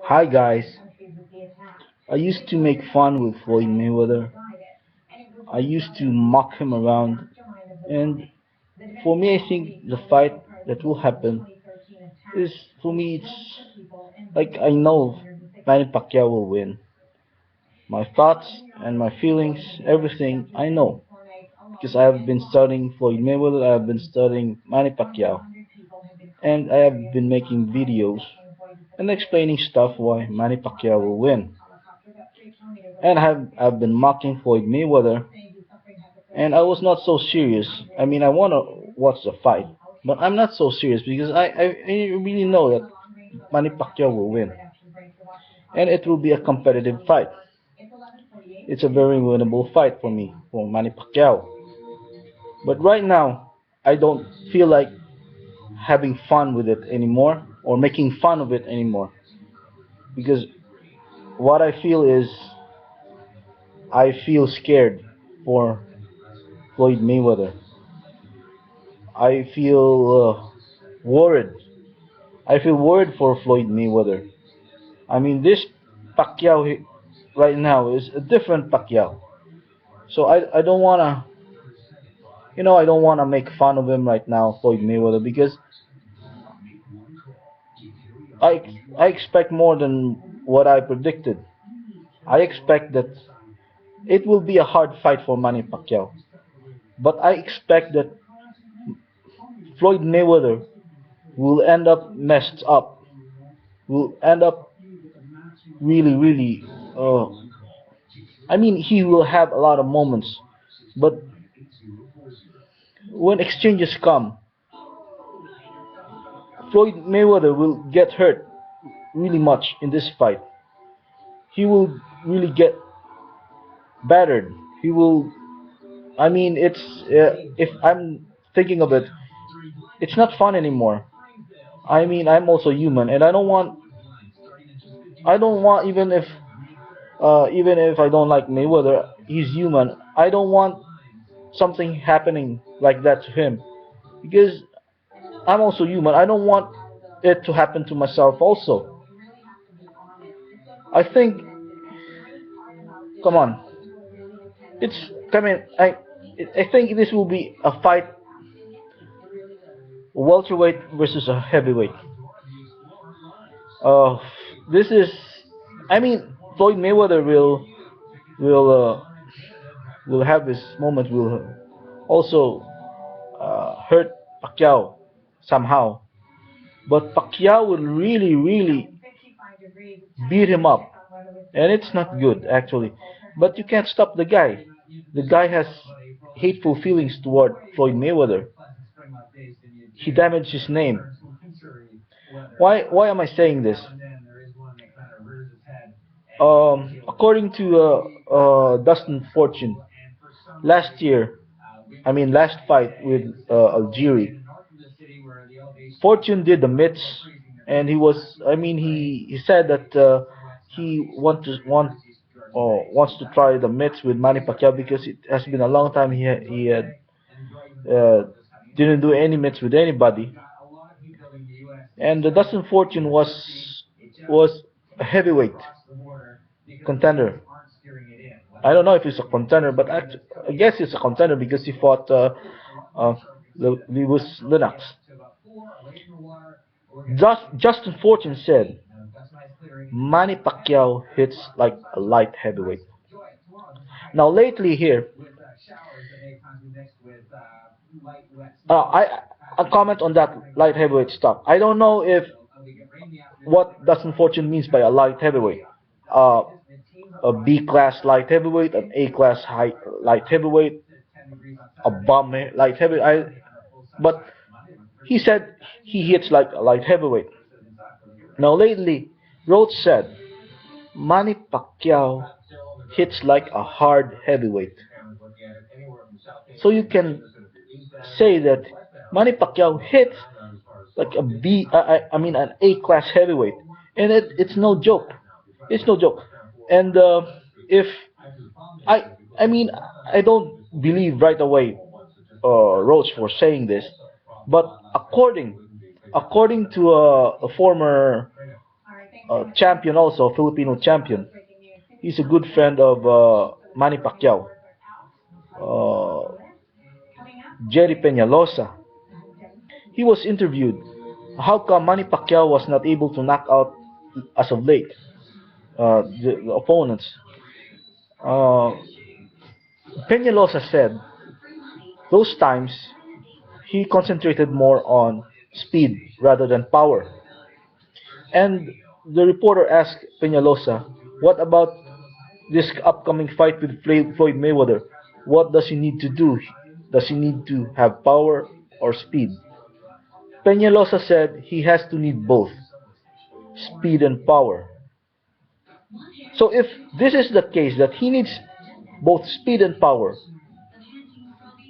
Hi guys, I used to make fun with Floyd Mayweather. I used to mock him around, and for me, I think the fight that will happen is for me. It's like I know Manny Pacquiao will win. My thoughts and my feelings, everything I know because I have been studying Floyd Mayweather. I have been studying Manny Pacquiao, and I have been making videos and explaining stuff why Manny Pacquiao will win. And I've been mocking Floyd Mayweather, and I was not so serious. I mean, I want to watch the fight, but I'm not so serious because I really know that Manny Pacquiao will win, and it will be a competitive fight. It's a very winnable fight for me, for Manny Pacquiao. But right now, I don't feel like having fun with it anymore or making fun of it anymore because what I feel is I feel scared for Floyd Mayweather. I feel worried. I feel worried for Floyd Mayweather. I mean, this Pacquiao right now is a different Pacquiao. So I don't wanna, I don't wanna make fun of him right now, Floyd Mayweather, because I expect more than what I predicted. I expect that it will be a hard fight for Manny Pacquiao, but I expect that Floyd Mayweather will end up messed up, will end up really, really. Uh, I mean, he will have a lot of moments, but when exchanges come, Floyd Mayweather will get hurt really much in this fight. He will really get battered. He will. I mean, it's if I'm thinking of it, it's not fun anymore. I mean, I'm also human, and I don't want even if I don't like Mayweather, he's human. I don't want something happening like that to him because I'm also human. I don't want it to happen to myself also. I think, come on, it's coming. I think this will be a fight, welterweight versus a heavyweight. Uh, this is, I mean, Floyd Mayweather will will have his moment. Will also hurt Pacquiao somehow, but Pacquiao will really beat him up, and it's not good actually. But you can't stop the guy. The guy has hateful feelings toward Floyd Mayweather. He damaged his name. Why am I saying this? According to Dustin Fortune, last year, I mean last fight with Algeria, Fortune did the mitts, and he was. I mean, he said that he wants to try the mitts with Manny Pacquiao because it has been a long time he had uh, didn't do any mitts with anybody, and the Dustin Fortune was a heavyweight contender. I don't know if he's a contender, but I guess he's a contender because he fought uh, Lewis Lennox. Justin Fortune said Manny Pacquiao hits like a light heavyweight. Now lately here, I comment on that light heavyweight stuff. I don't know if what Dustin Fortune means by a light heavyweight. Uh, a B class light heavyweight, an A class light heavyweight, a bomb light heavyweight. But he said he hits like a light heavyweight. Now lately, Rhodes said Manny Pacquiao hits like a hard heavyweight. So you can say that Manny Pacquiao hits like a I mean an A class heavyweight, and it's no joke. It's no joke. And if I I mean I don't believe right away Roach for saying this, but according to a former champion, also Filipino champion, he's a good friend of Manny Pacquiao, uh, Jerry Peñalosa. He was interviewed. How come Manny Pacquiao was not able to knock out as of late the opponents? Uh, Peñalosa said those times he concentrated more on speed rather than power. And the reporter asked Peñalosa, "What about this upcoming fight with Floyd Mayweather? What does he need to do? Does he need to have power or speed?" Peñalosa said he has to need both speed and power. So if this is the case that he needs both speed and power,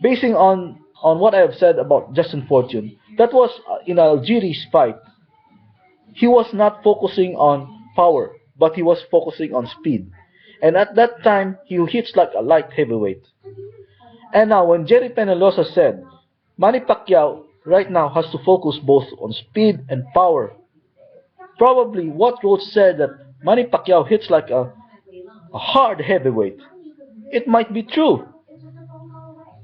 basing on what I have said about Justin Fortune, that was in Algieri's fight. He was not focusing on power, but he was focusing on speed. And at that time, he hits like a light heavyweight. And now, when Jerry Penalosa said, Manny Pacquiao right now has to focus both on speed and power, probably what Roach said that Manny Pacquiao hits like a hard heavyweight. It might be true.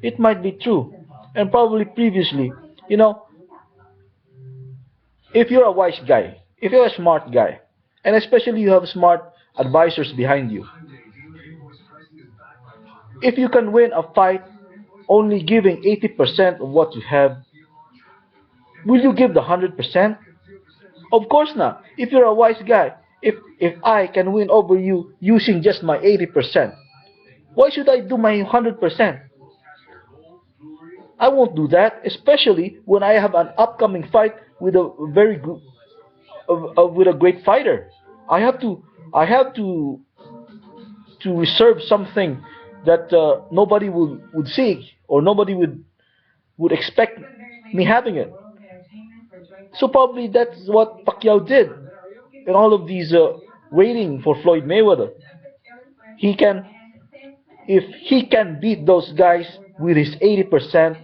It might be true. And probably previously, you know, if you're a wise guy, if you're a smart guy, and especially you have smart advisors behind you, if you can win a fight only giving 80% of what you have, will you give the 100%? Of course not. If you're a wise guy, if I can win over you using just my 80%, why should I do my 100%? I won't do that, especially when I have an upcoming fight with a very good, with a great fighter. I have to, I have to reserve something that nobody would seek or nobody would expect me having it. So probably that's what Pacquiao did in all of these waiting for Floyd Mayweather. He can, if he can beat those guys with his 80%,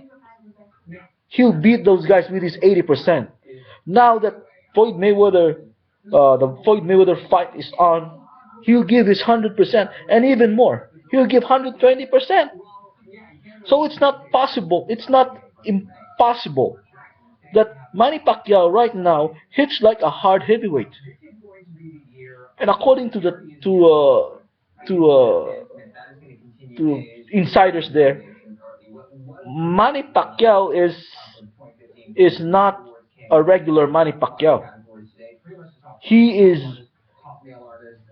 he'll beat those guys with his 80%. Now that Floyd Mayweather, the Floyd Mayweather fight is on, he'll give his 100% and even more. He'll give 120%. So it's not possible. It's not impossible that Manny Pacquiao right now hits like a hard heavyweight. And according to the to to insiders there, Manny Pacquiao is not a regular Manny Pacquiao. He is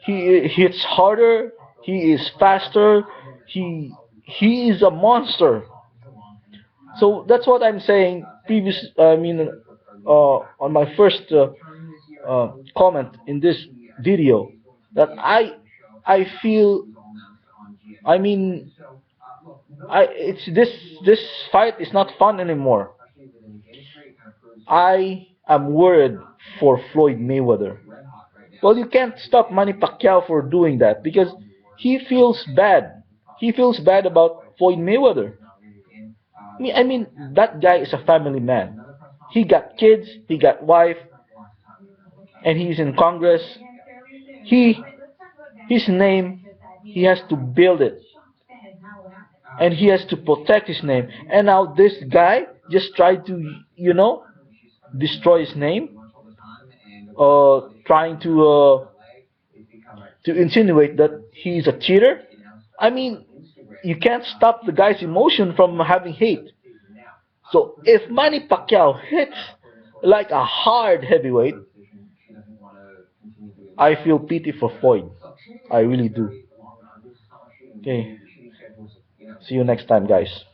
he hits harder. He is faster. He is a monster. So that's what I'm saying. On my first comment in this video, that I feel. I mean, it's this fight is not fun anymore. I am worried for Floyd Mayweather. Well, you can't stop Manny Pacquiao for doing that because he feels bad. He feels bad about Floyd Mayweather. I mean, that guy is a family man. He got kids, he got wife, and he's in Congress. He, his name, he has to build it, and he has to protect his name. And now this guy just tried to, destroy his name, trying to insinuate that he's a cheater. I mean, you can't stop the guy's emotion from having hate. So if Manny Pacquiao hits like a hard heavyweight, I feel pity for Floyd. I really do. Okay. See you next time, guys.